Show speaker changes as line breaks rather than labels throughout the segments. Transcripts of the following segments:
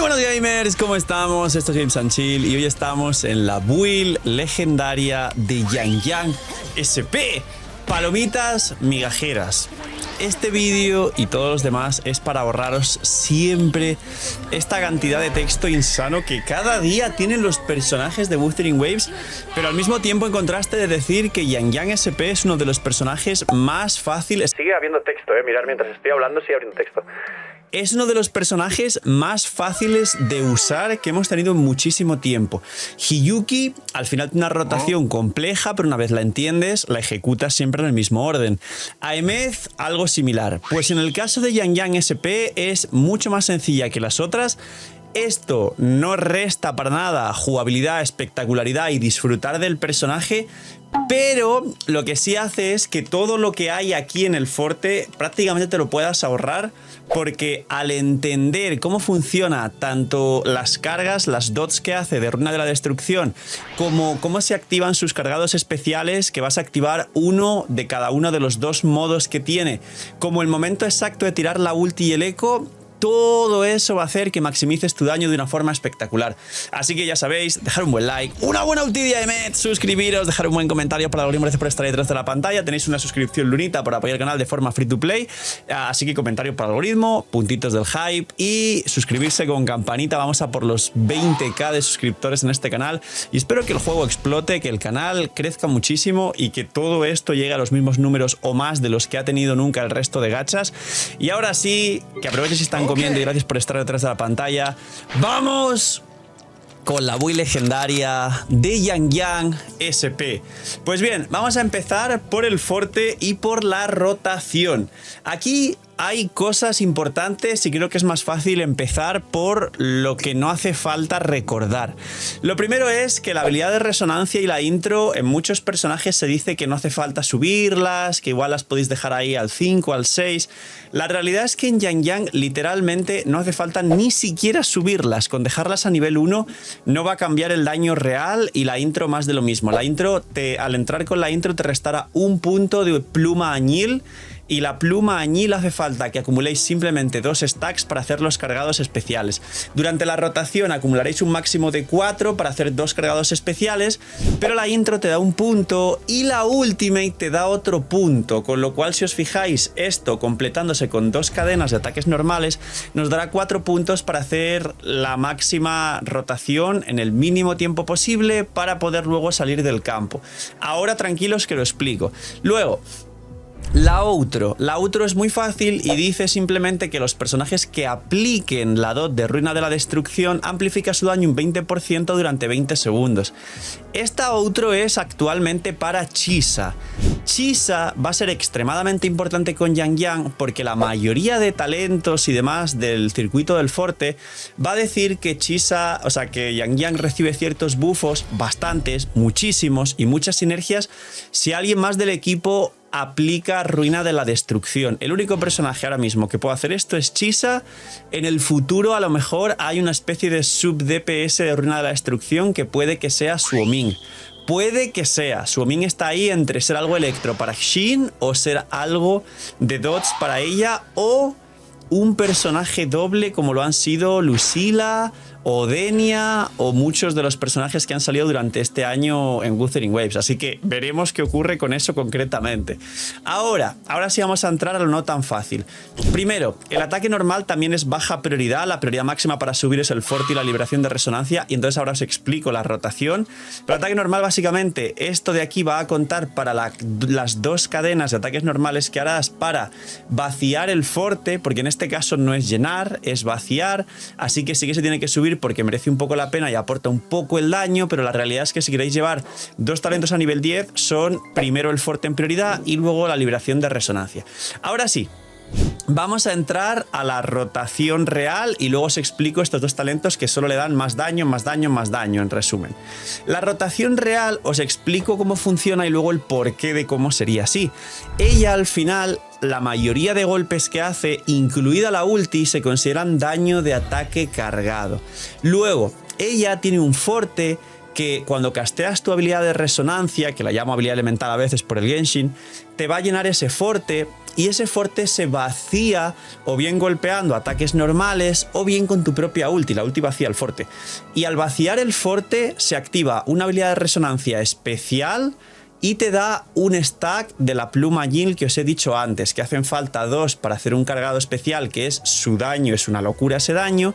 buenos gamers, ¿cómo estamos? Esto es Games and Chill y hoy estamos en la build legendaria de Yang Yang SP. Palomitas migajeras. Este vídeo y todos los demás es para ahorraros siempre esta cantidad de texto insano que cada día tienen los personajes de Wuthering Waves, pero al mismo tiempo en contraste de decir que Yang Yang SP es uno de los personajes más fáciles.
Sigue habiendo texto, mirad, mientras estoy hablando sigue habiendo texto.
Es uno de los personajes más fáciles de usar que hemos tenido en muchísimo tiempo. Hiyuki al final tiene una rotación compleja, pero una vez la entiendes, la ejecutas siempre en el mismo orden. Aemeth, algo similar. Pues en el caso de Yang Yang SP es mucho más sencilla que las otras. Esto no resta para nada jugabilidad, espectacularidad y disfrutar del personaje, pero lo que sí hace es que todo lo que hay aquí en el forte prácticamente te lo puedas ahorrar, porque al entender cómo funciona tanto las cargas, las dots que hace de Ruina de la Destrucción, como cómo se activan sus cargados especiales, que vas a activar uno de cada uno de los dos modos que tiene, como el momento exacto de tirar la ulti y el eco, todo eso va a hacer que maximices tu daño de una forma espectacular. Así que ya sabéis, dejar un buen like, una buena ulti de Aemeth, suscribiros, dejar un buen comentario para el algoritmo, gracias por estar ahí detrás de la pantalla. Tenéis una suscripción lunita para apoyar el canal de forma free to play. Así que comentario para el algoritmo, puntitos del hype y suscribirse con campanita. Vamos a por los 20k de suscriptores en este canal y espero que el juego explote, que el canal crezca muchísimo y que todo esto llegue a los mismos números o más de los que ha tenido nunca el resto de gachas. Y ahora sí, que aprovechen si están comiendo y gracias por estar detrás de la pantalla. ¡Vamos con la build legendaria de Yang Yang SP! Pues bien, vamos a empezar por el forte y por la rotación. Aquí hay cosas importantes y creo que es más fácil empezar por lo que no hace falta recordar. Lo primero es que la habilidad de resonancia y la intro en muchos personajes se dice que no hace falta subirlas, que igual las podéis dejar ahí al 5, al 6. La realidad es que en Yang Yang literalmente no hace falta ni siquiera subirlas. Con dejarlas a nivel 1 no va a cambiar el daño real y la intro más de lo mismo. La intro, al entrar con la intro te restará un punto de pluma añil. Y la pluma añil hace falta que acumuléis simplemente 2 stacks para hacer los cargados especiales. Durante la rotación acumularéis un máximo de 4 para hacer 2 cargados especiales, pero la intro te da un punto y la ultimate te da otro punto, con lo cual si os fijáis, esto completándose con 2 cadenas de ataques normales nos dará 4 puntos para hacer la máxima rotación en el mínimo tiempo posible para poder luego salir del campo. Ahora tranquilos que lo explico. Luego, la outro es muy fácil y dice simplemente que los personajes que apliquen la dot de Ruina de la Destrucción amplifica su daño un 20% durante 20 segundos. Esta outro es actualmente para Chisa. Chisa va a ser extremadamente importante con Yang Yang porque la mayoría de talentos y demás del circuito del forte va a decir que Chisa, o sea que Yang Yang recibe ciertos buffos, bastantes, muchísimos y muchas sinergias si alguien más del equipo aplica Ruina de la Destrucción. El único personaje ahora mismo que puede hacer esto es Chisa. En el futuro a lo mejor hay una especie de sub DPS de Ruina de la Destrucción que puede que sea Suoming. Puede que sea. Suoming está ahí entre ser algo electro para Xin o ser algo de dots para ella o un personaje doble como lo han sido Lucila o Denia o muchos de los personajes que han salido durante este año en Wuthering Waves. Así que veremos qué ocurre con eso concretamente. Ahora sí vamos a entrar a lo no tan fácil. Primero, el ataque normal también es baja prioridad. La prioridad máxima para subir es el forte y la liberación de resonancia. Y entonces ahora os explico la rotación. Pero el ataque normal básicamente, esto de aquí va a contar para las 2 cadenas de ataques normales que harás para vaciar el forte, porque en este caso no es llenar, es vaciar. Así que sí que se tiene que subir porque merece un poco la pena y aporta un poco el daño, pero la realidad es que si queréis llevar 2 talentos a nivel 10 son primero el forte en prioridad y luego la liberación de resonancia. Ahora sí, vamos a entrar a la rotación real y luego os explico estos 2 talentos que solo le dan más daño, más daño, más daño, en resumen. La rotación real os explico cómo funciona y luego el porqué de cómo sería así. Ella al final, la mayoría de golpes que hace, incluida la ulti, se consideran daño de ataque cargado. Luego, ella tiene un forte que cuando casteas tu habilidad de resonancia, que la llamo habilidad elemental a veces por el Genshin, te va a llenar ese forte y ese forte se vacía o bien golpeando ataques normales o bien con tu propia ulti. La ulti vacía el forte. Y al vaciar el forte se activa una habilidad de resonancia especial y te da un stack de la pluma Jill que os he dicho antes, que hacen falta 2 para hacer un cargado especial, que es su daño, es una locura ese daño,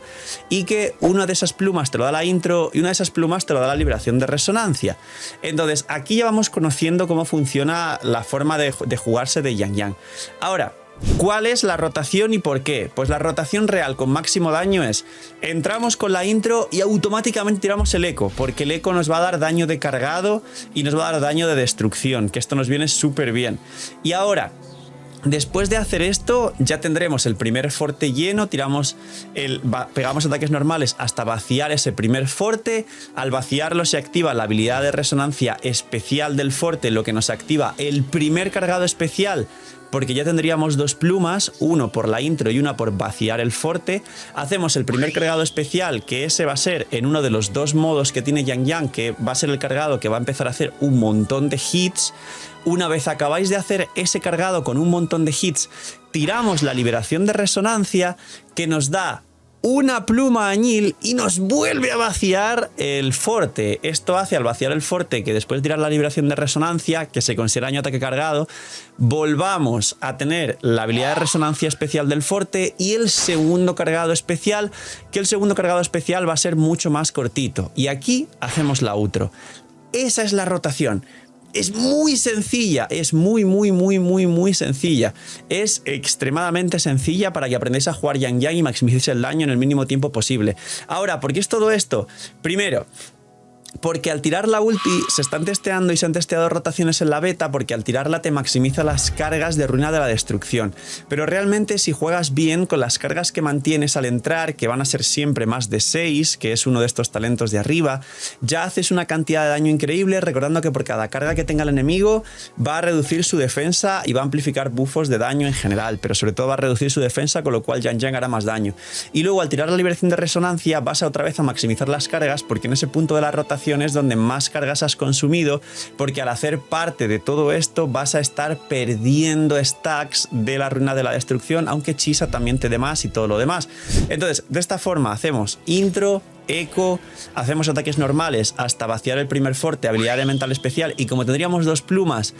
y que una de esas plumas te lo da la intro y una de esas plumas te lo da la liberación de resonancia. Entonces, aquí ya vamos conociendo cómo funciona la forma de jugarse de Yang Yang. Ahora, ¿cuál es la rotación y por qué? Pues la rotación real con máximo daño es: entramos con la intro y automáticamente tiramos el eco, porque el eco nos va a dar daño de cargado y nos va a dar daño de destrucción, que esto nos viene súper bien. Y ahora, después de hacer esto, ya tendremos el primer forte lleno, pegamos ataques normales hasta vaciar ese primer forte. Al vaciarlo se activa la habilidad de resonancia especial del forte, lo que nos activa el primer cargado especial, porque ya tendríamos 2 plumas, uno por la intro y una por vaciar el forte. Hacemos el primer cargado especial, que ese va a ser en uno de los 2 modos que tiene Yang Yang, que va a ser el cargado que va a empezar a hacer un montón de hits. Una vez acabáis de hacer ese cargado con un montón de hits, tiramos la liberación de resonancia, que nos da una pluma añil y nos vuelve a vaciar el forte. Esto hace, al vaciar el forte, que después de tirar la liberación de resonancia, que se considera daño ataque cargado, volvamos a tener la habilidad de resonancia especial del forte y el segundo cargado especial, que el segundo cargado especial va a ser mucho más cortito. Y aquí hacemos la outro. Esa es la rotación. Es muy sencilla, es muy sencilla. Es extremadamente sencilla para que aprendáis a jugar Yang Yang y maximicéis el daño en el mínimo tiempo posible. Ahora, ¿por qué es todo esto? Primero, porque al tirar la ulti se están testeando y se han testeado rotaciones en la beta, porque al tirarla te maximiza las cargas de ruina de la destrucción. Pero realmente, si juegas bien con las cargas que mantienes al entrar, que van a ser siempre más de 6, que es uno de estos talentos de arriba, ya haces una cantidad de daño increíble, recordando que por cada carga que tenga el enemigo va a reducir su defensa y va a amplificar buffos de daño en general, pero sobre todo va a reducir su defensa, con lo cual Yang Yang hará más daño. Y luego, al tirar la liberación de resonancia, vas a otra vez a maximizar las cargas, porque en ese punto de la rotación es donde más cargas has consumido, porque al hacer parte de todo esto vas a estar perdiendo stacks de la ruina de la destrucción, aunque Chisa también te dé más y todo lo demás. Entonces, de esta forma hacemos intro, eco, hacemos ataques normales hasta vaciar el primer forte, habilidad elemental especial, y como tendríamos 2 plumas,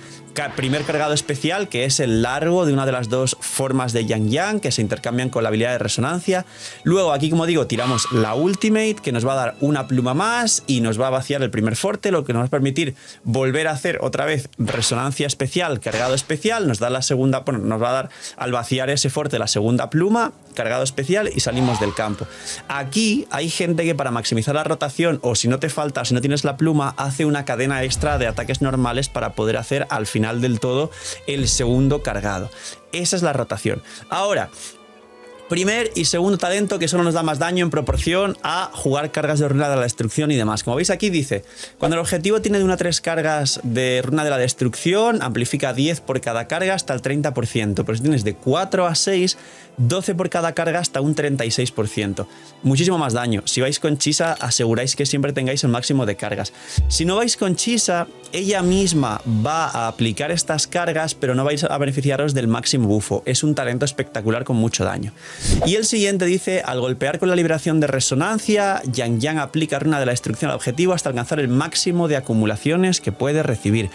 primer cargado especial, que es el largo de una de las 2 formas de Yang Yang, que se intercambian con la habilidad de resonancia. Luego aquí, como digo, tiramos la ultimate, que nos va a dar una pluma más y nos va a vaciar el primer forte, lo que nos va a permitir volver a hacer otra vez resonancia especial, cargado especial, nos da la segunda, bueno, nos va a dar al vaciar ese forte la segunda pluma, cargado especial, y salimos del campo. Aquí hay gente que para maximizar la rotación, o si no te falta, o si no tienes la pluma, hace una cadena extra de ataques normales para poder hacer al final del todo el segundo cargado. Esa es la rotación. Ahora, primer y segundo talento, que solo nos da más daño en proporción a jugar cargas de runa de la destrucción y demás. Como veis aquí dice, cuando el objetivo tiene de 1 a 3 cargas de runa de la destrucción, amplifica 10 por cada carga hasta el 30%. Pero si tienes de 4 a 6, 12 por cada carga hasta un 36%. Muchísimo más daño. Si vais con Chisa, aseguráis que siempre tengáis el máximo de cargas. Si no vais con Chisa, ella misma va a aplicar estas cargas, pero no vais a beneficiaros del máximo bufo. Es un talento espectacular con mucho daño. Y el siguiente dice, al golpear con la liberación de resonancia, Yang Yang aplica runa de la destrucción al objetivo hasta alcanzar el máximo de acumulaciones que puede recibir.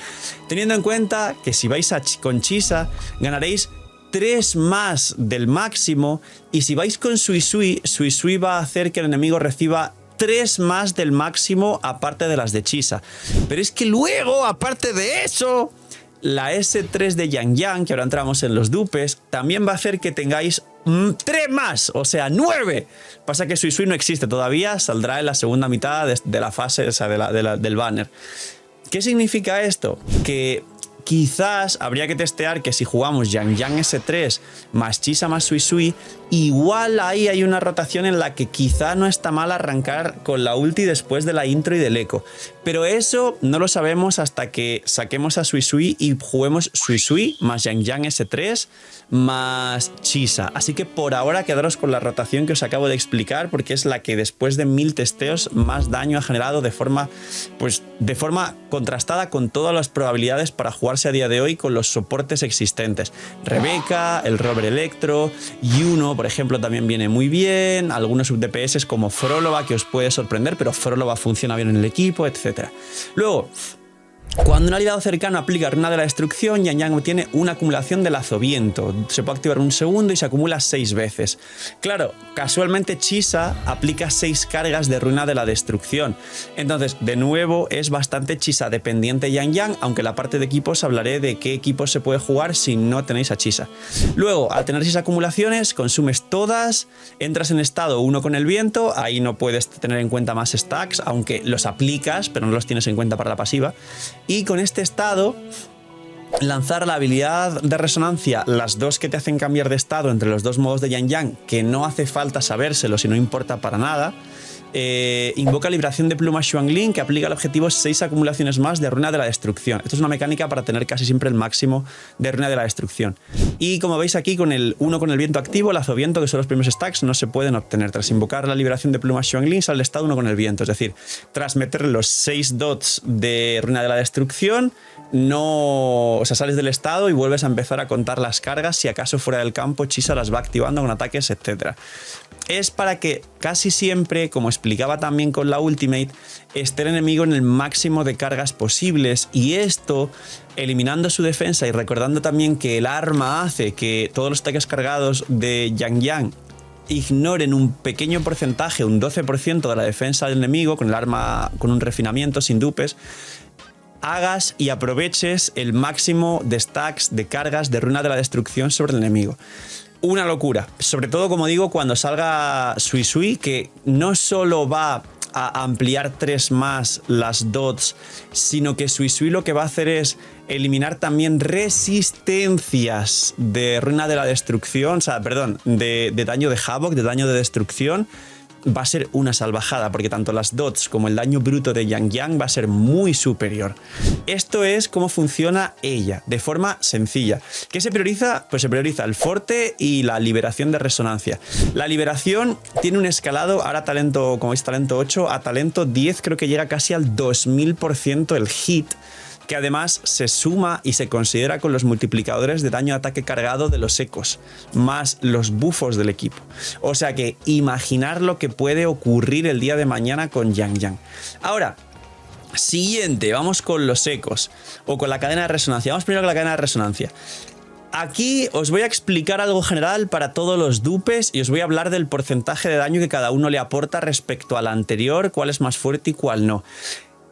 Teniendo en cuenta que si vais con Chisa, ganaréis 3 más del máximo, y si vais con Sui Sui va a hacer que el enemigo reciba 3 más del máximo, aparte de las de Chisa. Pero es que luego, aparte de eso, la S3 de Yang Yang, que ahora entramos en los dupes, también va a hacer que tengáis 3 más, o sea, 9. Pasa que Sui Sui no existe todavía, saldrá en la segunda mitad de la fase, o sea, del banner. ¿Qué significa esto? Que quizás habría que testear que si jugamos Yang Yang S3 más Chisa más Sui Sui, igual ahí hay una rotación en la que quizá no está mal arrancar con la ulti después de la intro y del eco. Pero eso no lo sabemos hasta que saquemos a Sui Sui y juguemos Sui Sui más Yang Yang S3 más Chisa. Así que por ahora quedaros con la rotación que os acabo de explicar, porque es la que después de 1000 testeos más daño ha generado de forma contrastada con todas las probabilidades para jugarse a día de hoy con los soportes existentes. Rebeca, el Rover Electro, Yuno, por ejemplo, también viene muy bien. Algunos sub-DPS como Frolova, que os puede sorprender, pero Frolova funciona bien en el equipo, etc. Luego, cuando un aliado cercano aplica Runa de la Destrucción, Yang Yang obtiene una acumulación de Lazo Viento. Se puede activar un segundo y se acumula 6 veces. Claro, casualmente Chisa aplica 6 cargas de Runa de la Destrucción. Entonces, de nuevo, es bastante Chisa dependiente Yang Yang, aunque en la parte de equipos hablaré de qué equipos se puede jugar si no tenéis a Chisa. Luego, al tener 6 acumulaciones, consumes todas, entras en estado 1 con el viento, ahí no puedes tener en cuenta más stacks, aunque los aplicas, pero no los tienes en cuenta para la pasiva. Y con este estado, lanzar la habilidad de resonancia, las dos que te hacen cambiar de estado entre los dos modos de Yang Yang, que no hace falta sabérselo si no importa para nada. Invoca liberación de pluma Xuanglin, que aplica al objetivo 6 acumulaciones más de Runa de la Destrucción. Esto es una mecánica para tener casi siempre el máximo de Runa de la Destrucción. Y como veis aquí, con el 1 con el viento activo, Lazo Viento, que son los primeros stacks, no se pueden obtener. Tras invocar la liberación de pluma Xuanglin, sale el estado 1 con el viento. Es decir, tras meterle los 6 dots de Runa de la Destrucción, sales del estado y vuelves a empezar a contar las cargas. Si acaso fuera del campo, Chisa las va activando con ataques, etc. Es para que casi siempre, como explicaba también con la Ultimate, esté el enemigo en el máximo de cargas posibles, y esto, eliminando su defensa y recordando también que el arma hace que todos los ataques cargados de Yang Yang ignoren un pequeño porcentaje, un 12% de la defensa del enemigo, con el arma con un refinamiento sin dupes, hagas y aproveches el máximo de stacks de cargas de Runa de la Destrucción sobre el enemigo. Una locura, sobre todo, como digo, cuando salga Sui Sui, que no solo va a ampliar 3 más las dots, sino que Sui Sui lo que va a hacer es eliminar también resistencias de Runa de la Destrucción, de daño de Havoc, de daño de destrucción. Va a ser una salvajada, porque tanto las dots como el daño bruto de Yang Yang va a ser muy superior. Esto es cómo funciona ella, de forma sencilla. ¿Qué se prioriza? Pues se prioriza el forte y la liberación de resonancia. La liberación tiene un escalado, ahora talento, como veis, talento 8, a talento 10 creo que llega casi al 2000% el hit, que además se suma y se considera con los multiplicadores de daño de ataque cargado de los ecos, más los bufos del equipo. O sea que imaginar lo que puede ocurrir el día de mañana con Yang Yang. Ahora, siguiente, vamos con los ecos, o con la cadena de resonancia. Vamos primero con la cadena de resonancia. Aquí os voy a explicar algo general para todos los dupes y os voy a hablar del porcentaje de daño que cada uno le aporta respecto al anterior, cuál es más fuerte y cuál no.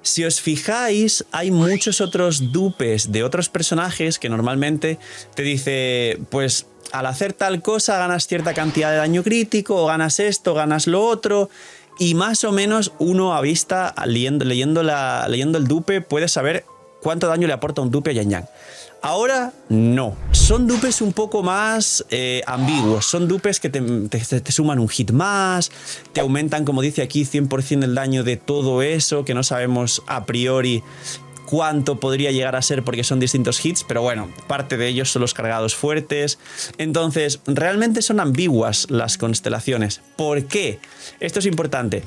Si os fijáis, hay muchos otros dupes de otros personajes que normalmente te dice, pues al hacer tal cosa ganas cierta cantidad de daño crítico, o ganas esto, ganas lo otro, y más o menos uno a vista, leyendo el dupe, puede saber cuánto daño le aporta un dupe a Yang Yang. Ahora no, son dupes un poco más ambiguos, son dupes que te suman un hit más, te aumentan, como dice aquí, 100% el daño de todo eso, que no sabemos a priori cuánto podría llegar a ser porque son distintos hits, pero bueno, parte de ellos son los cargados fuertes. Entonces, realmente son ambiguas las constelaciones. ¿Por qué? Esto es importante.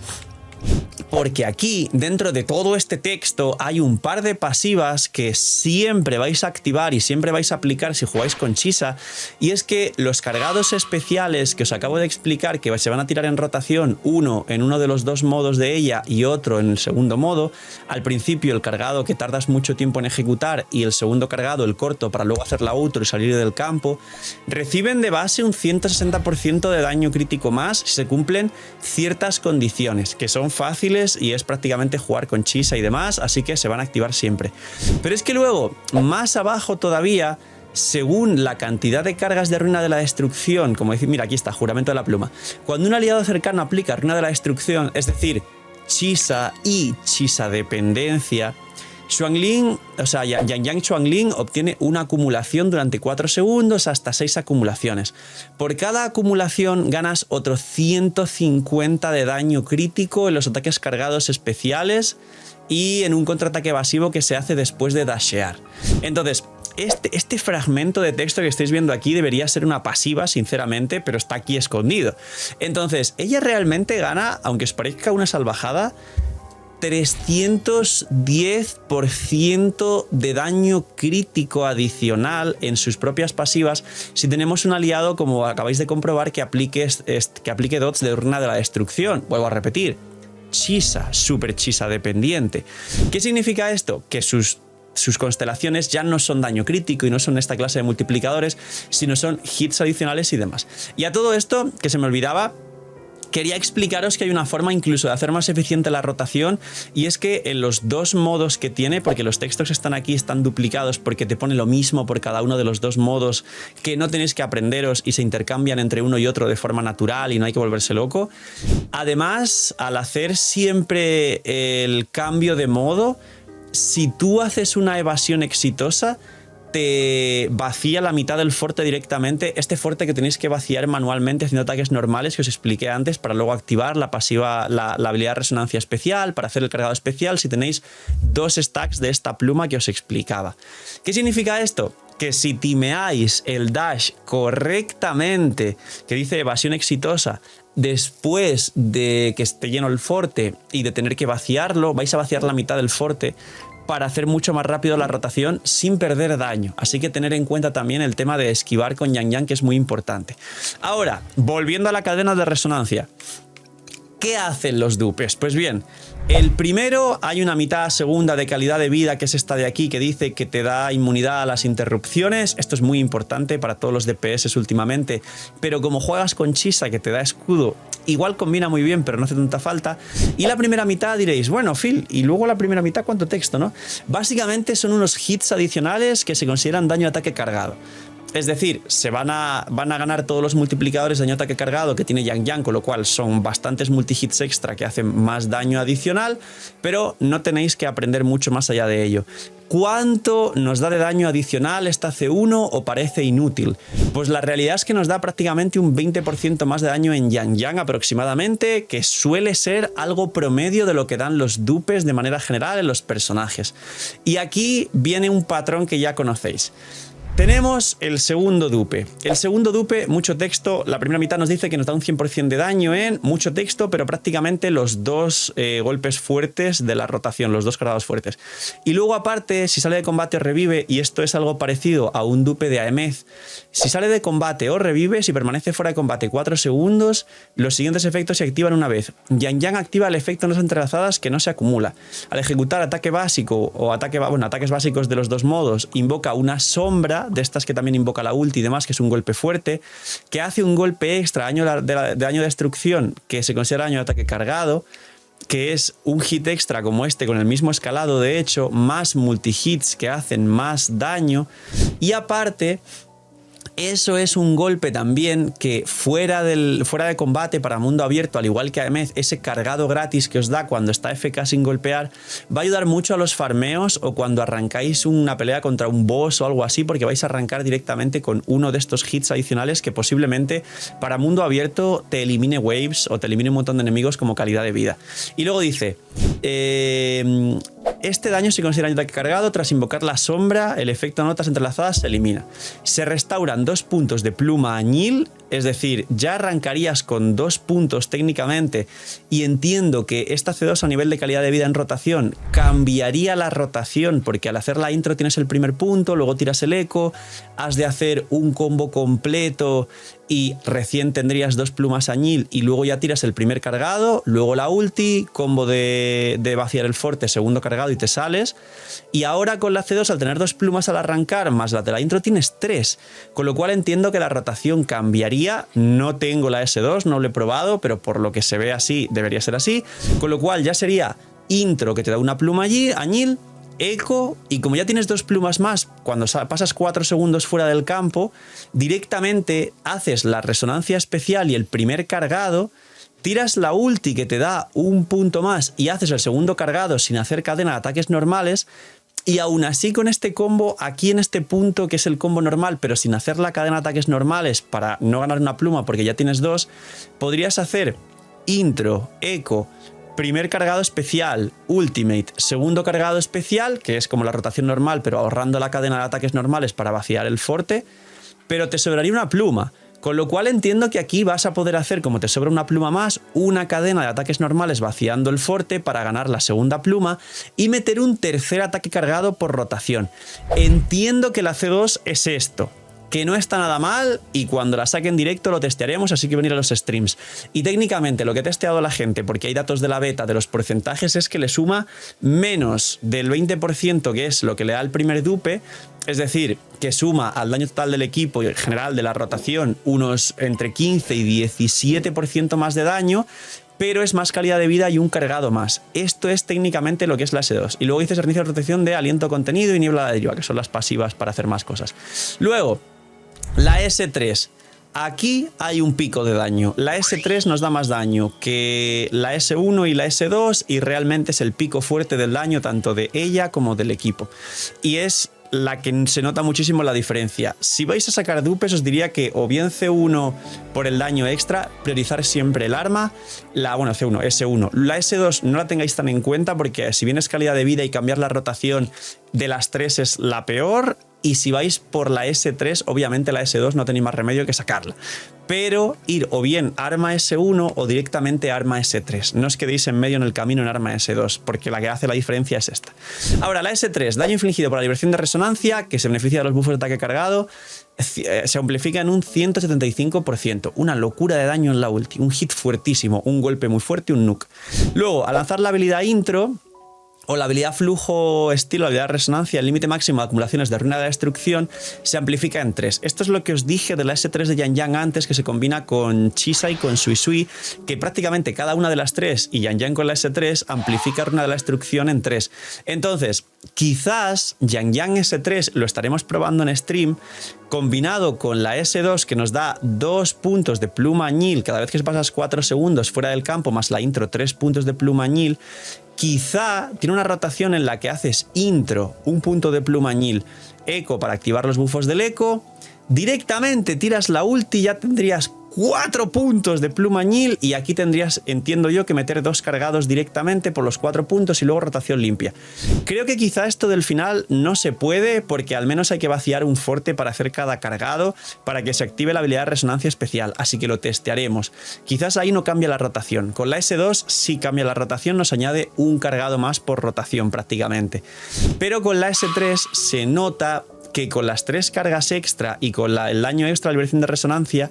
Porque aquí, dentro de todo este texto, hay un par de pasivas que siempre vais a activar y siempre vais a aplicar si jugáis con Chisa, y es que los cargados especiales que os acabo de explicar, que se van a tirar en rotación, uno en uno de los dos modos de ella y otro en el segundo modo, al principio el cargado que tardas mucho tiempo en ejecutar y el segundo cargado, el corto, para luego hacer la outro y salir del campo, reciben de base un 160% de daño crítico más si se cumplen ciertas condiciones, que son fáciles y es prácticamente jugar con Chisa y demás, así que se van a activar siempre. Pero es que luego, más abajo todavía, según la cantidad de cargas de Runa de la Destrucción, como decir, mira, aquí está, Juramento de la Pluma, cuando un aliado cercano aplica Runa de la Destrucción, es decir, Chisa y Chisa dependencia, Xuanglin, o sea, Yang Yang Xuanglin obtiene una acumulación durante 4 segundos hasta 6 acumulaciones. Por cada acumulación ganas otro 150 de daño crítico en los ataques cargados especiales y en un contraataque evasivo que se hace después de dashear. Entonces, este fragmento de texto que estáis viendo aquí debería ser una pasiva, sinceramente, pero está aquí escondido. Entonces, ella realmente gana, aunque os parezca una salvajada, 310% de daño crítico adicional en sus propias pasivas si tenemos un aliado, como acabáis de comprobar, que aplique dots de Urna de la Destrucción. Vuelvo a repetir, Chisa, super Chisa dependiente. ¿Qué significa esto? Que sus constelaciones ya no son daño crítico y no son esta clase de multiplicadores, sino son hits adicionales y demás. Y a todo esto, que se me olvidaba, quería explicaros que hay una forma incluso de hacer más eficiente la rotación, y es que en los dos modos que tiene, porque los textos que están aquí están duplicados porque te pone lo mismo por cada uno de los dos modos que no tenéis que aprenderos y se intercambian entre uno y otro de forma natural y no hay que volverse loco. Además, al hacer siempre el cambio de modo, si tú haces una evasión exitosa, te vacía la mitad del forte directamente, este forte que tenéis que vaciar manualmente haciendo ataques normales que os expliqué antes, para luego activar la pasiva, la habilidad de resonancia especial, para hacer el cargado especial si tenéis 2 stacks de esta pluma que os explicaba. ¿Qué significa esto? Que si timeáis el dash correctamente, que dice evasión exitosa, después de que esté lleno el forte y de tener que vaciarlo, vais a vaciar la mitad del forte para hacer mucho más rápido la rotación sin perder daño. Así que tener en cuenta también el tema de esquivar con Yang Yang, que es muy importante. Ahora, volviendo a la cadena de resonancia. ¿Qué hacen los dupes? Pues bien, el primero, hay una mitad segunda de calidad de vida, que es esta de aquí, que dice que te da inmunidad a las interrupciones. Esto es muy importante para todos los DPS últimamente, pero como juegas con Chisa, que te da escudo, igual combina muy bien, pero no hace tanta falta. Y la primera mitad diréis, bueno, Phil, y luego la primera mitad, ¿cuánto texto, no? Básicamente son unos hits adicionales que se consideran daño de ataque cargado. Es decir, van a ganar todos los multiplicadores de daño ataque cargado que tiene Yang Yang, con lo cual son bastantes multihits extra que hacen más daño adicional, pero no tenéis que aprender mucho más allá de ello. ¿Cuánto nos da de daño adicional esta C1 o parece inútil? Pues la realidad es que nos da prácticamente un 20% más de daño en Yang Yang aproximadamente, que suele ser algo promedio de lo que dan los dupes de manera general en los personajes. Y aquí viene un patrón que ya conocéis. Tenemos el segundo dupe. El segundo dupe, mucho texto. La primera mitad nos dice que nos da un 100% de daño en mucho texto, pero prácticamente los dos golpes fuertes de la rotación, los dos cargados fuertes. Y luego aparte, si sale de combate o revive, y esto es algo parecido a un dupe de Aemeth, si sale de combate o revive, si permanece fuera de combate 4 segundos, los siguientes efectos se activan una vez. Yang Yang activa el efecto no entrelazadas, que no se acumula. Al ejecutar ataque básico o ataques básicos de los dos modos, invoca una sombra de estas que también invoca la ulti y demás, que es un golpe fuerte, que hace un golpe extra de daño de destrucción, que se considera daño de ataque cargado, que es un hit extra como este con el mismo escalado, de hecho, más multihits que hacen más daño. Y aparte, eso es un golpe también que fuera de combate para mundo abierto, al igual que Aemeth, ese cargado gratis que os da cuando está FK sin golpear, va a ayudar mucho a los farmeos o cuando arrancáis una pelea contra un boss o algo así, porque vais a arrancar directamente con uno de estos hits adicionales que posiblemente para mundo abierto te elimine waves o te elimine un montón de enemigos como calidad de vida. Y luego dice... este daño se considera daño de ataque cargado. Tras invocar la sombra, el efecto de notas entrelazadas se elimina. Se restauran 2 puntos de pluma añil, es decir, ya arrancarías con 2 puntos técnicamente, y entiendo que esta C2 a nivel de calidad de vida en rotación cambiaría la rotación, porque al hacer la intro tienes el primer punto, luego tiras el eco, has de hacer un combo completo y recién tendrías 2 plumas añil y luego ya tiras el primer cargado, luego la ulti, combo de vaciar el forte, segundo cargado y te sales. Y ahora con la C2, al tener 2 plumas al arrancar más la de la intro, tienes 3, con lo cual entiendo que la rotación cambiaría. No tengo la S2, no lo he probado, pero por lo que se ve así debería ser así, con lo cual ya sería intro, que te da una pluma allí, añil, eco, y como ya tienes 2 plumas más, cuando pasas 4 segundos fuera del campo, directamente haces la resonancia especial y el primer cargado, tiras la ulti que te da un punto más y haces el segundo cargado sin hacer cadena de ataques normales, y aún así con este combo, aquí en este punto que es el combo normal, pero sin hacer la cadena de ataques normales para no ganar una pluma porque ya tienes 2, podrías hacer intro, eco, primer cargado especial, Ultimate, segundo cargado especial, que es como la rotación normal, pero ahorrando la cadena de ataques normales para vaciar el forte, pero te sobraría una pluma. Con lo cual entiendo que aquí vas a poder hacer, como te sobra una pluma más, una cadena de ataques normales vaciando el forte para ganar la segunda pluma y meter un tercer ataque cargado por rotación. Entiendo que la C2 es esto, que no está nada mal y cuando la saque en directo lo testearemos, así que venir a los streams. Y técnicamente lo que ha testeado la gente, porque hay datos de la beta de los porcentajes, es que le suma menos del 20%, que es lo que le da el primer dupe. Es decir, que suma al daño total del equipo y en general de la rotación unos entre 15 y 17% más de daño, pero es más calidad de vida y un cargado más. Esto es técnicamente lo que es la S2. Y luego dice servicio de protección de aliento contenido y niebla de deriva, que son las pasivas para hacer más cosas. Luego, la S3. Aquí hay un pico de daño. La S3 nos da más daño que la S1 y la S2 y realmente es el pico fuerte del daño tanto de ella como del equipo. Y es la que se nota muchísimo la diferencia. Si vais a sacar dupes, os diría que o bien C1 por el daño extra, priorizar siempre el arma, C1, S1. La S2 no la tengáis tan en cuenta porque si bien es calidad de vida y cambiar la rotación de las tres es la peor, y si vais por la S3, obviamente la S2 no tenéis más remedio que sacarla. Pero ir o bien arma S1 o directamente arma S3. No os quedéis en medio en el camino en arma S2, porque la que hace la diferencia es esta. Ahora, la S3, daño infligido por la liberación de resonancia, que se beneficia de los buffos de ataque cargado, se amplifica en un 175%. Una locura de daño en la ulti. Un hit fuertísimo, un golpe muy fuerte, un nuke. Luego, al lanzar la habilidad intro, o la habilidad flujo estilo, la habilidad resonancia, el límite máximo de acumulaciones de ruina de la destrucción se amplifica en 3. Esto es lo que os dije de la S3 de Yang Yang antes, que se combina con Chisa y con Sui Sui, que prácticamente cada una de las tres y Yang Yang con la S3 amplifica ruina de la destrucción en 3. Entonces, quizás Yang Yang S3 lo estaremos probando en stream, combinado con la S2 que nos da 2 puntos de pluma añil cada vez que pasas 4 segundos fuera del campo, más la intro 3 puntos de pluma añil. Quizá tiene una rotación en la que haces intro, un punto de pluma añil, eco para activar los bufos del eco, directamente tiras la ulti y ya tendrías 4 puntos de pluma añil y aquí tendrías, entiendo yo, que meter 2 cargados directamente por los 4 puntos y luego rotación limpia. Creo que quizá esto del final no se puede porque al menos hay que vaciar un forte para hacer cada cargado para que se active la habilidad de resonancia especial, así que lo testearemos. Quizás ahí no cambia la rotación. Con la S2 sí cambia la rotación, nos añade un cargado más por rotación prácticamente. Pero con la S3 se nota que con las 3 cargas extra y con el daño extra de liberación de resonancia,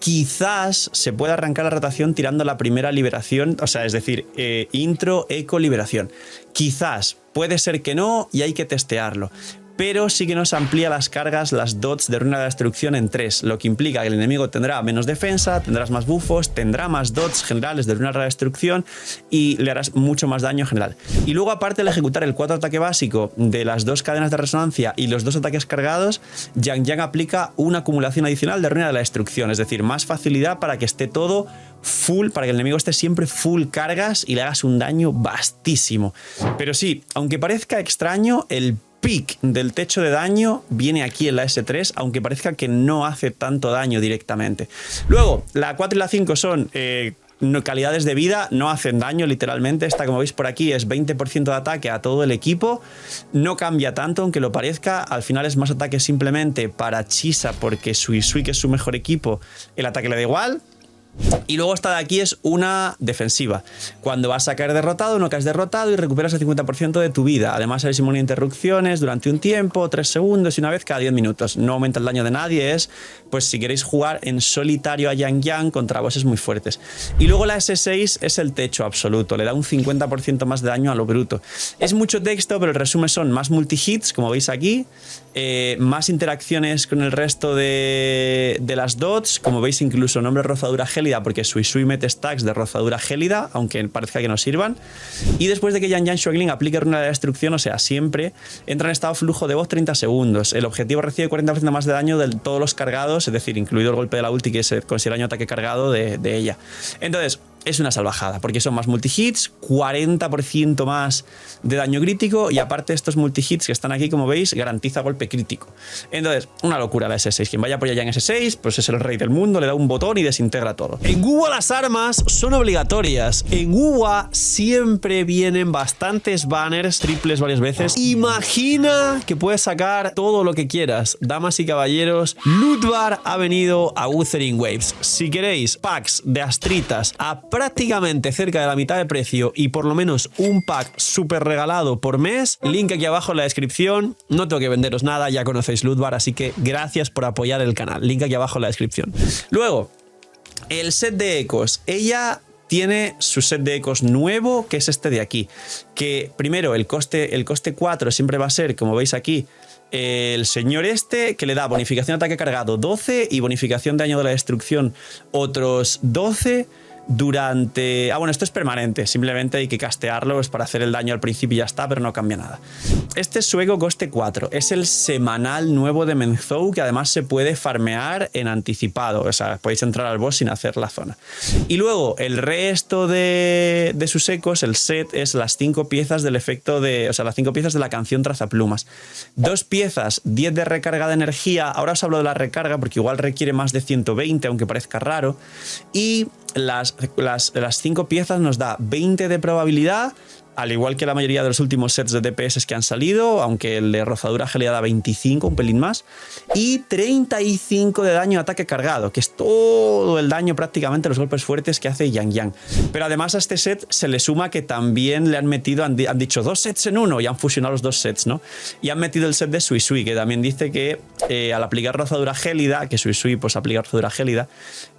quizás se pueda arrancar la rotación tirando la primera liberación, o sea, es decir, intro, eco, liberación. Quizás, puede ser que no y hay que testearlo. Pero sí que nos amplía las cargas, las dots de ruina de la destrucción en 3, lo que implica que el enemigo tendrá menos defensa, tendrás más buffos, tendrá más dots generales de ruina de la destrucción y le harás mucho más daño en general. Y luego, aparte, al ejecutar el 4 ataque básico de las 2 cadenas de resonancia y los 2 ataques cargados, Yang Yang aplica una acumulación adicional de ruina de la destrucción, es decir, más facilidad para que esté todo full, para que el enemigo esté siempre full cargas y le hagas un daño vastísimo. Pero sí, aunque parezca extraño, el pic del techo de daño viene aquí en la S3, aunque parezca que no hace tanto daño directamente. Luego, la 4 y la 5 son calidades de vida, no hacen daño literalmente. Esta, como veis por aquí, es 20% de ataque a todo el equipo. No cambia tanto, aunque lo parezca. Al final es más ataque simplemente para Chisa, porque Sui Sui, que es su mejor equipo, el ataque le da igual. Y luego esta de aquí es una defensiva. Cuando vas a caer derrotado, no caes derrotado y recuperas el 50% de tu vida. Además, eres inmune a interrupciones durante un tiempo, 3 segundos y una vez cada 10 minutos. No aumenta el daño de nadie, es pues si queréis jugar en solitario a Yang Yang contra bosses muy fuertes. Y luego la S6 es el techo absoluto, le da un 50% más de daño a lo bruto. Es mucho texto, pero el resumen son más multi-hits, como veis aquí, más interacciones con el resto de las dots, como veis incluso nombre rozadura gélida, porque Sui Sui mete stacks de rozadura gélida, aunque parezca que no sirvan. Y después de que Yang Yang Xuegling aplique runa de destrucción, o sea, siempre entra en estado flujo de voz 30 segundos. El objetivo recibe 40% más de daño de todos los cargados, es decir, incluido el golpe de la ulti, que se considera daño ataque cargado de ella. Entonces, es una salvajada, porque son más multihits, 40% más de daño crítico y aparte estos multihits que están aquí, como veis, garantiza golpe crítico. Entonces, una locura la S6. Quien vaya por allá en S6, pues es el rey del mundo, le da un botón y desintegra todo.
En WoW las armas son obligatorias. En WoW siempre vienen bastantes banners, triples varias veces. Imagina que puedes sacar todo lo que quieras. Damas y caballeros, Lootbar ha venido a Wuthering Waves. Si queréis packs de astritas a prácticamente cerca de la mitad de precio y por lo menos un pack súper regalado por mes, link aquí abajo en la descripción. No tengo que venderos nada, ya conocéis Lootbar, así que gracias por apoyar el canal. Link aquí abajo en la descripción. Luego, el set de ecos. Ella tiene su set de ecos nuevo, que es este de aquí. Que primero, el coste 4 siempre va a ser, como veis aquí, el señor este, que le da bonificación de ataque cargado 12 y bonificación de daño de la destrucción otros 12 durante... bueno, esto es permanente, simplemente hay que castearlo, es para hacer el daño al principio y ya está, pero no cambia nada. Este es su ego coste 4, es el semanal nuevo de Menzhou, que además se puede farmear en anticipado, o sea, podéis entrar al boss sin hacer la zona. Y luego, el resto de sus ecos, el set, es las 5 piezas del efecto de... O sea, las 5 piezas de la canción Trazaplumas. 2 piezas, 10 de recarga de energía, ahora os hablo de la recarga porque igual requiere más de 120, aunque parezca raro, y las 5 piezas nos da 20 de probabilidad, al igual que la mayoría de los últimos sets de DPS que han salido, aunque el de rozadura gelada da 25, un pelín más, y 35 de daño a ataque cargado, que es todo el daño prácticamente, los golpes fuertes que hace Yang Yang. Pero además a este set se le suma que también le han metido, han dicho 2 sets en uno y han fusionado los 2 sets, ¿no? Y han metido el set de Sui Sui, que también dice que al aplicar rozadura gélida, que Sui Sui pues aplica rozadura gélida,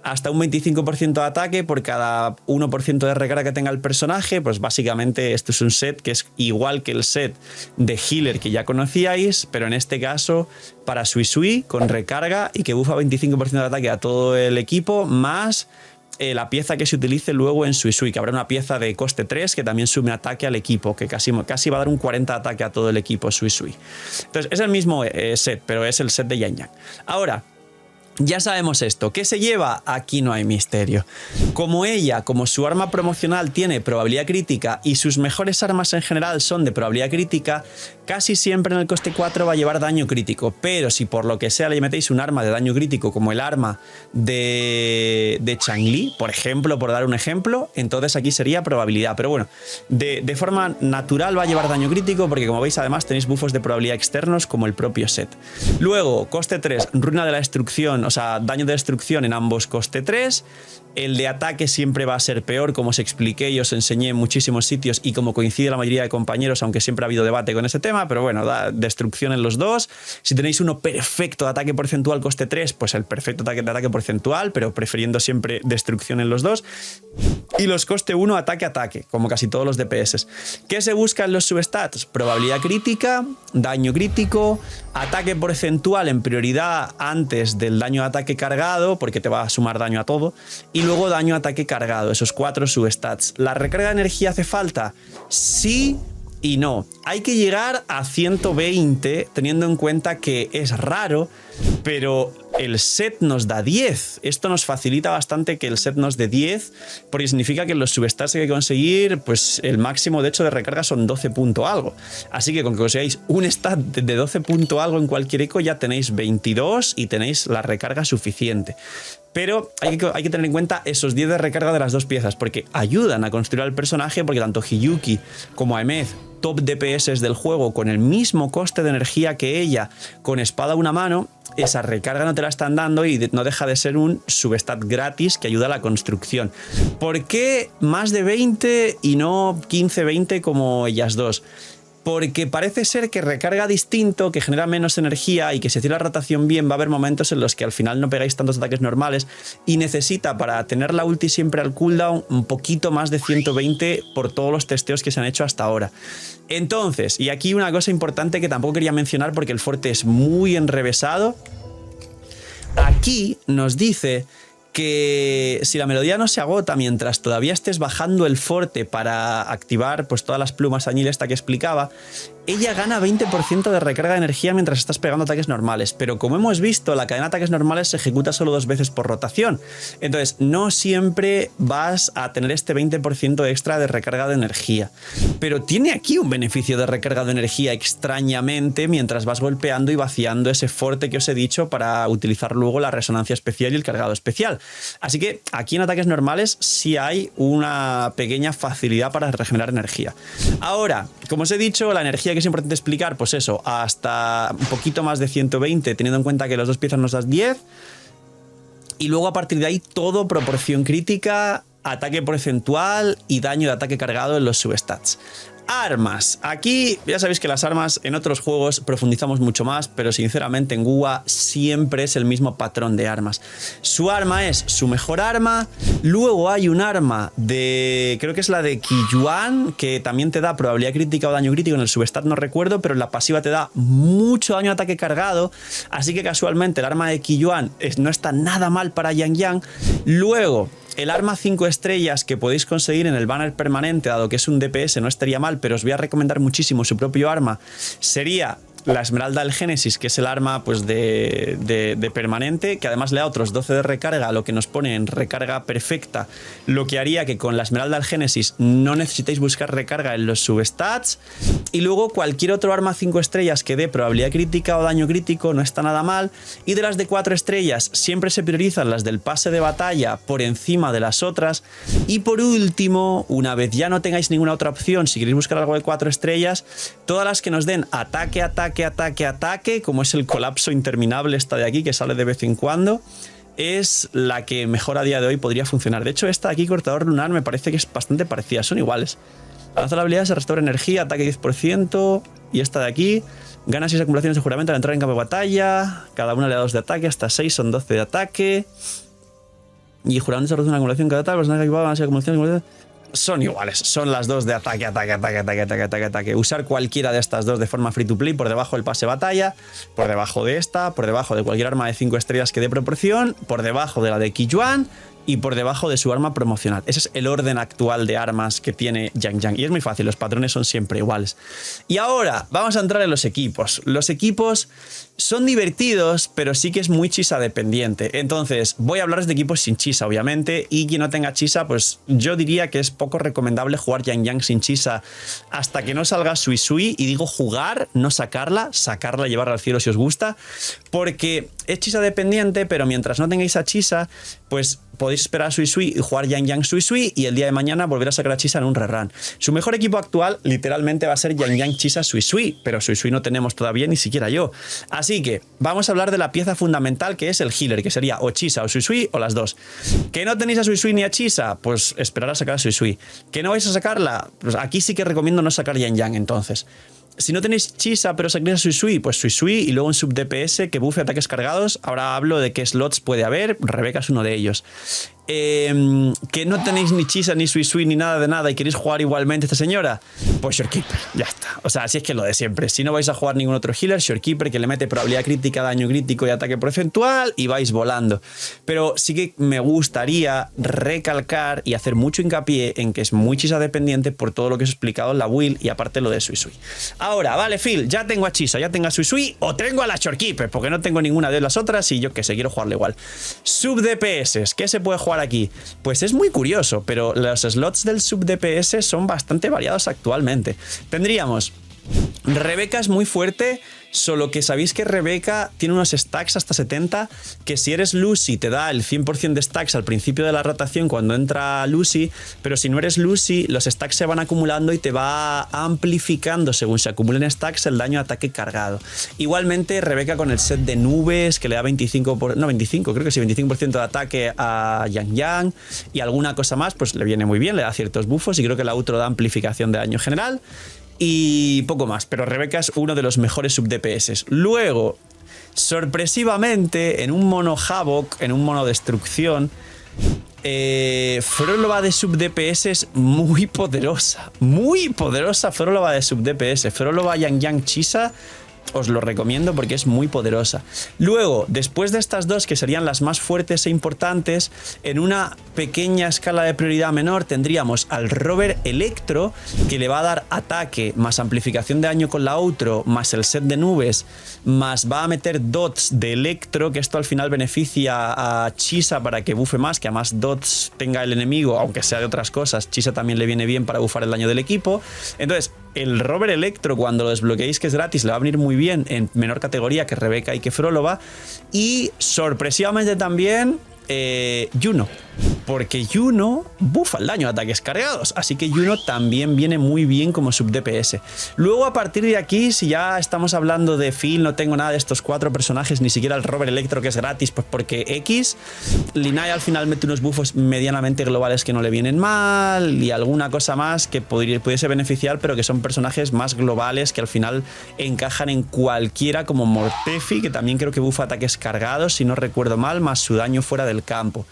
hasta un 25% de ataque por cada 1% de recarga que tenga el personaje, pues básicamente esto es un set que es igual que el set de healer que ya conocíais, pero en este caso para Sui Sui con recarga y que bufa 25% de ataque a todo el equipo, más la pieza que se utilice luego en Sui Sui, que habrá una pieza de coste 3 que también sume ataque al equipo, que casi va a dar un 40 de ataque a todo el equipo Sui Sui. Entonces es el mismo set, pero es el set de Yang Yang. Ahora, ya sabemos esto. ¿Qué se lleva? Aquí no hay misterio. Como ella, como su arma promocional tiene probabilidad crítica y sus mejores armas en general son de probabilidad crítica, casi siempre en el coste 4 va a llevar daño crítico. Pero si por lo que sea le metéis un arma de daño crítico como el arma de Changli, por ejemplo, por dar un ejemplo, entonces aquí sería probabilidad. Pero bueno, de forma natural va a llevar daño crítico porque como veis además tenéis buffos de probabilidad externos como el propio set. Luego, coste 3, ruina de la destrucción, o sea, daño de destrucción en ambos coste 3. El de ataque siempre va a ser peor, como os expliqué y os enseñé en muchísimos sitios y como coincide la mayoría de compañeros, aunque siempre ha habido debate con ese tema, pero bueno, da destrucción en los dos. Si tenéis uno perfecto de ataque porcentual coste 3, pues el perfecto de ataque porcentual, pero prefiriendo siempre destrucción en los dos. Y los coste 1 ataque, como casi todos los DPS. ¿Qué se busca en los substats? Probabilidad crítica, daño crítico, ataque porcentual en prioridad antes del daño de ataque cargado, porque te va a sumar daño a todo, y luego daño ataque cargado, esos 4 substats. ¿La recarga de energía hace falta? Sí y no. Hay que llegar a 120 teniendo en cuenta que es raro, pero el set nos da 10. Esto nos facilita bastante que el set nos dé 10, porque significa que en los substats que hay que conseguir, pues el máximo de hecho de recarga son 12 punto algo. Así que con que consigáis un stat de 12 punto algo en cualquier eco ya tenéis 22 y tenéis la recarga suficiente. Pero hay que tener en cuenta esos 10 de recarga de las 2 piezas, porque ayudan a construir al personaje, porque tanto Hiyuki como Aemeth, top DPS del juego, con el mismo coste de energía que ella, con espada a una mano, esa recarga no te la están dando y no deja de ser un substat gratis que ayuda a la construcción. ¿Por qué más de 20 y no 15-20 como ellas dos? Porque parece ser que recarga distinto, que genera menos energía y que si hace la rotación bien va a haber momentos en los que al final no pegáis tantos ataques normales y necesita para tener la ulti siempre al cooldown un poquito más de 120 por todos los testeos que se han hecho hasta ahora. Entonces, y aquí una cosa importante que tampoco quería mencionar porque el forte es muy enrevesado, aquí nos dice que si la melodía no se agota mientras todavía estés bajando el forte para activar pues todas las plumas añil esta que explicaba,
ella gana 20% de recarga de energía mientras estás pegando ataques normales, pero como hemos visto, la cadena de ataques normales se ejecuta solo 2 veces por rotación, entonces no siempre vas a tener este 20% extra de recarga de energía, pero tiene aquí un beneficio de recarga de energía extrañamente mientras vas golpeando y vaciando ese forte que os he dicho para utilizar luego la resonancia especial y el cargado especial. Así que aquí en ataques normales sí hay una pequeña facilidad para regenerar energía. Ahora, como os he dicho, la energía que es importante explicar, pues eso, hasta un poquito más de 120, teniendo en cuenta que las 2 piezas nos das 10. Y luego a partir de ahí todo proporción crítica, ataque porcentual y daño de ataque cargado en los substats. Armas. Aquí ya sabéis que las armas en otros juegos profundizamos mucho más, pero sinceramente en Wuwa siempre es el mismo patrón de armas. Su arma es su mejor arma, luego hay un arma de, creo que es la de Qiyuan, que también te da probabilidad crítica o daño crítico, en el substat no recuerdo, pero en la pasiva te da mucho daño de ataque cargado, así que casualmente el arma de Qiyuan no está nada mal para Yang Yang. Luego, el arma 5 estrellas que podéis conseguir en el banner permanente, dado que es un DPS, no estaría mal, pero os voy a recomendar muchísimo su propio arma, sería la Esmeralda del Génesis, que es el arma pues de permanente, que además le da otros 12 de recarga, lo que nos pone en recarga perfecta, lo que haría que con la Esmeralda del Génesis no necesitéis buscar recarga en los substats. Y luego cualquier otro arma 5 estrellas que dé probabilidad crítica o daño crítico no está nada mal. Y de las de 4 estrellas siempre se priorizan las del pase de batalla por encima de las otras. Y por último, una vez ya no tengáis ninguna otra opción, si queréis buscar algo de 4 estrellas, todas las que nos den ataque, como es el colapso interminable esta de aquí que sale de vez en cuando, es la que mejor a día de hoy podría funcionar. De hecho, esta de aquí, cortador lunar, me parece que es bastante parecida, son iguales. Lanza la habilidad, se restaura energía, ataque 10%, y esta de aquí gana 6 acumulaciones de juramento al entrar en campo de batalla, cada una le da 2 de ataque, hasta 6 son 12 de ataque, y juramento se reduce una acumulación cada ataque, personaje equipado gana 6 acumulaciones. Son iguales, son las dos de ataque. Usar cualquiera de estas dos de forma free to play por debajo del pase batalla, por debajo de esta, por debajo de cualquier arma de 5 estrellas que dé proporción, por debajo de la de Qiyuan y por debajo de su arma promocional. Ese es el orden actual de armas que tiene Yang Yang. Y es muy fácil, los patrones son siempre iguales. Y ahora vamos a entrar en los equipos. Los equipos son divertidos, pero sí que es muy chisa dependiente. Entonces, voy a hablaros de equipos sin chisa, obviamente. Y quien no tenga chisa, pues yo diría que es poco recomendable jugar Yang Yang sin chisa hasta que no salga Sui Sui. Y digo jugar, no sacarla, y llevarla al cielo si os gusta. Porque es chisa dependiente, pero mientras no tengáis a chisa, pues podéis esperar a Sui Sui y jugar Yang Yang Sui Sui y el día de mañana volver a sacar a Chisa en un rerun. Su mejor equipo actual literalmente va a ser Yang Yang Chisa Sui Sui, pero Sui Sui no tenemos todavía ni siquiera yo. Así que vamos a hablar de la pieza fundamental que es el healer, que sería o Chisa o Sui Sui o las dos. ¿Que no tenéis a Sui Sui ni a Chisa? Pues esperar a sacar a Sui Sui. ¿Que no vais a sacarla? Pues aquí sí que recomiendo no sacar Yang Yang entonces. Si no tenéis Chisa pero sacáis a Sui Sui, pues Sui Sui y luego un sub DPS que buffe ataques cargados. Ahora hablo de qué slots puede haber, Rebeca es uno de ellos. Que no tenéis ni Chisa ni Sui Sui ni nada de nada y queréis jugar igualmente a esta señora, pues Shorekeeper, ya está. O sea, así es que lo de siempre. Si no vais a jugar ningún otro healer, Shorekeeper, que le mete probabilidad crítica, daño crítico y ataque porcentual y vais volando. Pero sí que me gustaría recalcar y hacer mucho hincapié en que es muy Chisa dependiente por todo lo que os he explicado en la build y aparte lo de Sui Sui. Ahora, vale, Phil, ya tengo a Chisa, ya tengo a Sui Sui o tengo a la Shorekeeper, porque no tengo ninguna de las otras y yo que sé, quiero jugarle igual. Sub DPS, ¿qué se puede jugar aquí? Pues es muy curioso, pero los slots del sub DPS son bastante variados actualmente. Tendríamos Rebeca es muy fuerte, solo que sabéis que Rebeca tiene unos stacks hasta 70, que si eres Lucy te da el 100% de stacks al principio de la rotación cuando entra Lucy, pero si no eres Lucy los stacks se van acumulando y te va amplificando según se acumulen stacks el daño de ataque cargado. Igualmente Rebeca con el set de nubes que le da 25% de ataque a Yang Yang y alguna cosa más, pues le viene muy bien, le da ciertos buffos y creo que la outro da amplificación de daño general. Y poco más, pero Rebeca es uno de los mejores sub DPS. Luego, sorpresivamente, en un mono Havoc, en un mono destrucción, Frolova de sub DPS es muy poderosa. Muy poderosa Frolova de sub DPS. Frolova Yang Yang Chisa os lo recomiendo porque es muy poderosa. Luego, después de estas dos, que serían las más fuertes e importantes, en una pequeña escala de prioridad menor tendríamos al Rover Electro, que le va a dar ataque, más amplificación de daño con la Outro, más el set de nubes, más va a meter dots de Electro, que esto al final beneficia a Chisa para que bufe más, que a más dots tenga el enemigo, aunque sea de otras cosas. Chisa también le viene bien para bufar el daño del equipo. Entonces, el Rover Electro, cuando lo desbloqueéis, que es gratis, le va a venir muy bien en menor categoría que Rebeca y que Frolova. Y sorpresivamente también Juno, porque Juno bufa el daño de ataques cargados, así que Juno también viene muy bien como sub DPS. Luego, a partir de aquí, si ya estamos hablando de Phil, no tengo nada de estos 4 personajes, ni siquiera el Rover Electro, que es gratis, pues porque X. Linai al final mete unos buffos medianamente globales que no le vienen mal, y alguna cosa más que pudiese beneficiar, pero que son personajes más globales que al final encajan en cualquiera, como Mortefi, que también creo que bufa ataques cargados, si no recuerdo mal, más su daño fuera del campo.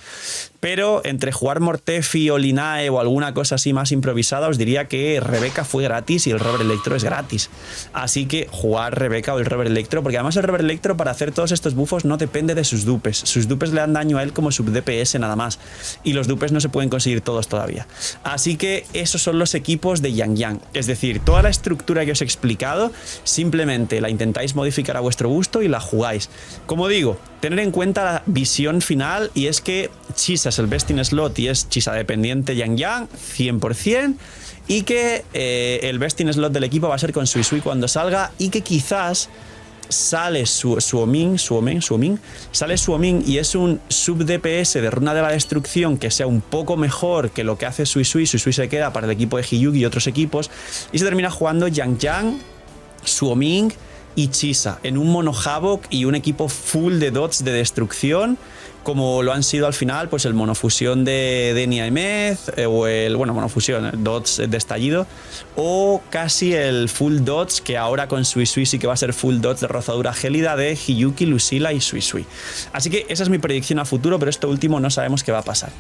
Pero entre jugar Mortefi o Linae o alguna cosa así más improvisada, os diría que Rebeca fue gratis y el Rover Electro es gratis. Así que jugar Rebeca o el Rover Electro, porque además el Rover Electro, para hacer todos estos buffos, no depende de sus dupes. Sus dupes le dan daño a él como sub DPS nada más, y los dupes no se pueden conseguir todos todavía. Así que esos son los equipos de Yang Yang. Es decir, toda la estructura que os he explicado, simplemente la intentáis modificar a vuestro gusto y la jugáis. Como digo, tener en cuenta la visión final, y es que Chisa es el best in slot y es Chisa dependiente Yang Yang 100%, y que el best in slot del equipo va a ser con Sui Sui cuando salga, y que quizás sale Suoming, sale Suoming y es un sub DPS de Runa de la Destrucción que sea un poco mejor que lo que hace Sui Sui. Sui Sui se queda para el equipo de Hiyuki y otros equipos, y se termina jugando Yang Yang, Suoming y Chisa en un mono Havoc y un equipo full de dots de destrucción, como lo han sido al final pues el monofusión de Denia Emez, o el, bueno, monofusión, dots de estallido, o casi el full dots, que ahora con Sui Sui sí que va a ser full dots de rozadura gélida de Hiyuki, Lucila y Sui Sui. Así que esa es mi predicción a futuro, pero esto último no sabemos qué va a pasar.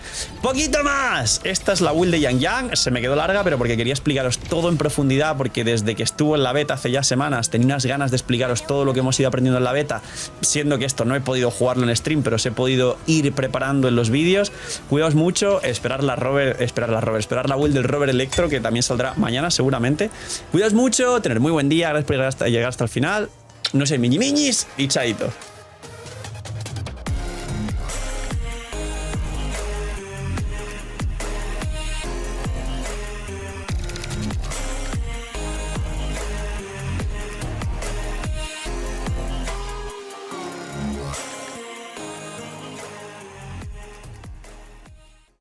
¡Poquito más! Esta es la build de Yang Yang, se me quedó larga, pero porque quería explicaros todo en profundidad, porque desde que estuvo en la beta hace ya semanas tenía unas ganas de explicaros todo lo que hemos ido aprendiendo en la beta, siendo que esto no he podido jugarlo en stream, pero os he podido ir preparando en los vídeos. Cuidaos mucho, esperar la build del Rover Electro, que también saldrá mañana seguramente. Cuidaos mucho, tener muy buen día, gracias por llegar hasta el final. No sé, miñis y chaito.